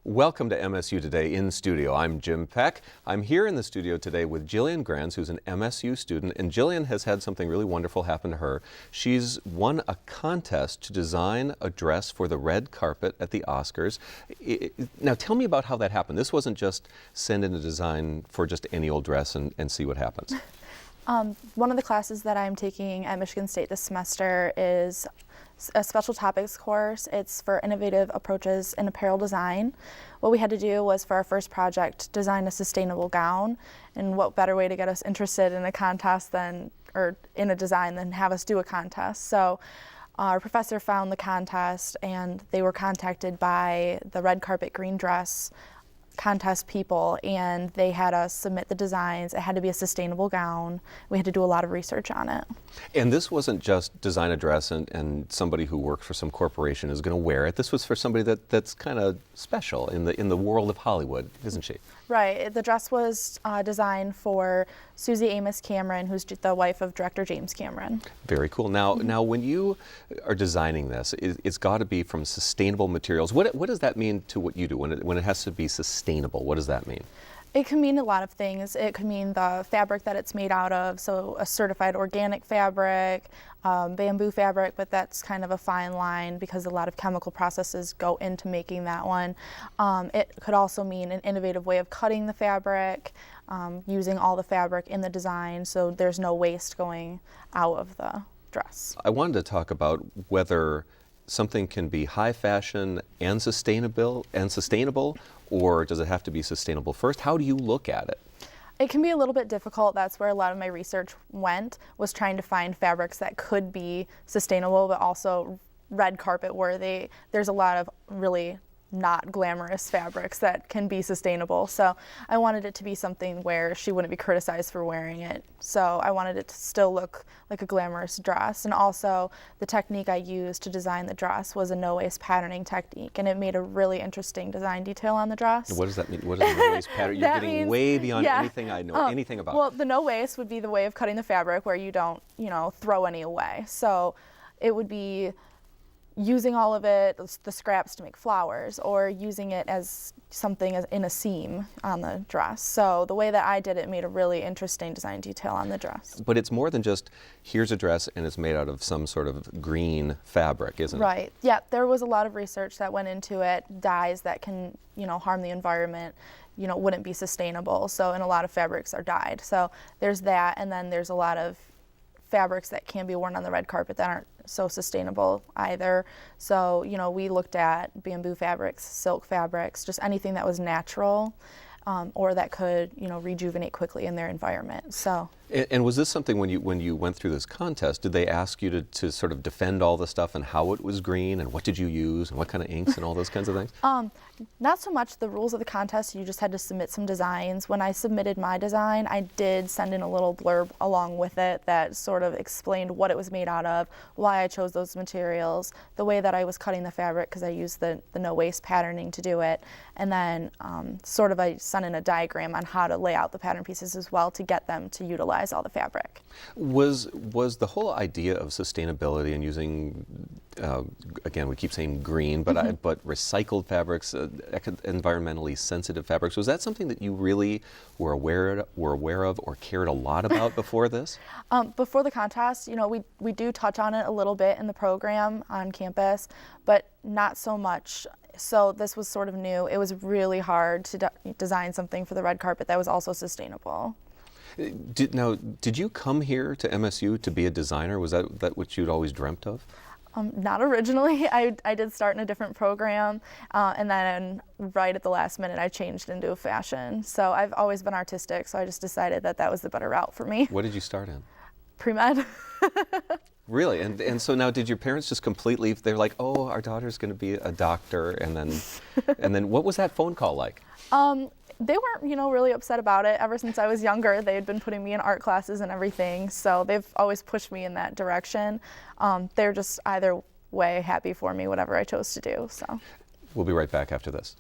Welcome to MSU Today in Studio. I'm Jim Peck. I'm here in the studio today with Jillian Granz, who's an MSU student, and Jillian has had something really wonderful happen to her. She's won a contest to design a dress for the red carpet at the Oscars. Now tell me about how that happened. This wasn't just send in a design for just any old dress and see what happens. One of the classes that I'm taking at Michigan State this semester is a special topics course. It's for innovative approaches in apparel design. What we had to do was, for our first project, design a sustainable gown. And what better way to get us interested in a contest or in a design than have us do a contest. So our professor found the contest and they were contacted by the red carpet green dress contest people, and they had us submit the designs. It had to be a sustainable gown. We had to do a lot of research on it. And this wasn't just design a dress and somebody who works for some corporation is going to wear it. This was for somebody that's kind of special in the world of Hollywood, isn't she? Right. The dress was designed for Suzy Amis Cameron, who's the wife of director James Cameron. Very cool. Now, when you are designing this, it's got to be from sustainable materials. What does that mean to what you do when it has to be sustainable? What does that mean? It can mean a lot of things. It could mean the fabric that it's made out of, so a certified organic fabric, bamboo fabric, but that's kind of a fine line because a lot of chemical processes go into making that one. It could also mean an innovative way of cutting the fabric, using all the fabric in the design so there's no waste going out of the dress. I wanted to talk about whether something can be high fashion and sustainable, or does it have to be sustainable first? How do you look at it? It can be a little bit difficult. That's where a lot of my research went, was trying to find fabrics that could be sustainable but also red carpet worthy. There's a lot of really not glamorous fabrics that can be sustainable. So I wanted it to be something where she wouldn't be criticized for wearing it. So I wanted it to still look like a glamorous dress. And also the technique I used to design the dress was a no-waste patterning technique, and it made a really interesting design detail on the dress. What does that mean? What is a no-waste pattern? You're getting way beyond anything I know anything about. Well, the no-waste would be the way of cutting the fabric where you don't, throw any away. So it would be using all of it, the scraps, to make flowers, or using it as something in a seam on the dress. So the way that I did it made a really interesting design detail on the dress. But it's more than just, here's a dress and it's made out of some sort of green fabric, isn't it? Right. Yeah, there was a lot of research that went into it. Dyes that can, harm the environment, wouldn't be sustainable. So, and a lot of fabrics are dyed. So there's that, and then there's a lot of fabrics that can be worn on the red carpet that aren't so sustainable either. So, we looked at bamboo fabrics, silk fabrics, just anything that was natural or that could, rejuvenate quickly in their environment. So. And was this something when you went through this contest, did they ask you to sort of defend all the stuff and how it was green and what did you use and what kind of inks and all those kinds of things? Not so much the rules of the contest. You just had to submit some designs. When I submitted my design, I did send in a little blurb along with it that sort of explained what it was made out of, why I chose those materials, the way that I was cutting the fabric because I used the no-waste patterning to do it, and then I sent in a diagram on how to lay out the pattern pieces as well to get them to utilize all the fabric. Was the whole idea of sustainability and using, again, we keep saying green, but but recycled fabrics, environmentally sensitive fabrics, was that something that you really were aware of or cared a lot about before this? Before the contest, we do touch on it a little bit in the program on campus, but not so much. So this was sort of new. It was really hard to design something for the red carpet that was also sustainable. Did you come here to MSU to be a designer? Was that what you'd always dreamt of? Not originally. I did start in a different program, and then right at the last minute I changed into fashion. So I've always been artistic, so I just decided that was the better route for me. What did you start in? Pre-med. Really? And so now did your parents just completely, they're like, oh, our daughter's going to be a doctor, and then what was that phone call like? They weren't, really upset about it. Ever since I was younger, they had been putting me in art classes and everything, so they've always pushed me in that direction. They're just either way happy for me, whatever I chose to do. So. We'll be right back after this.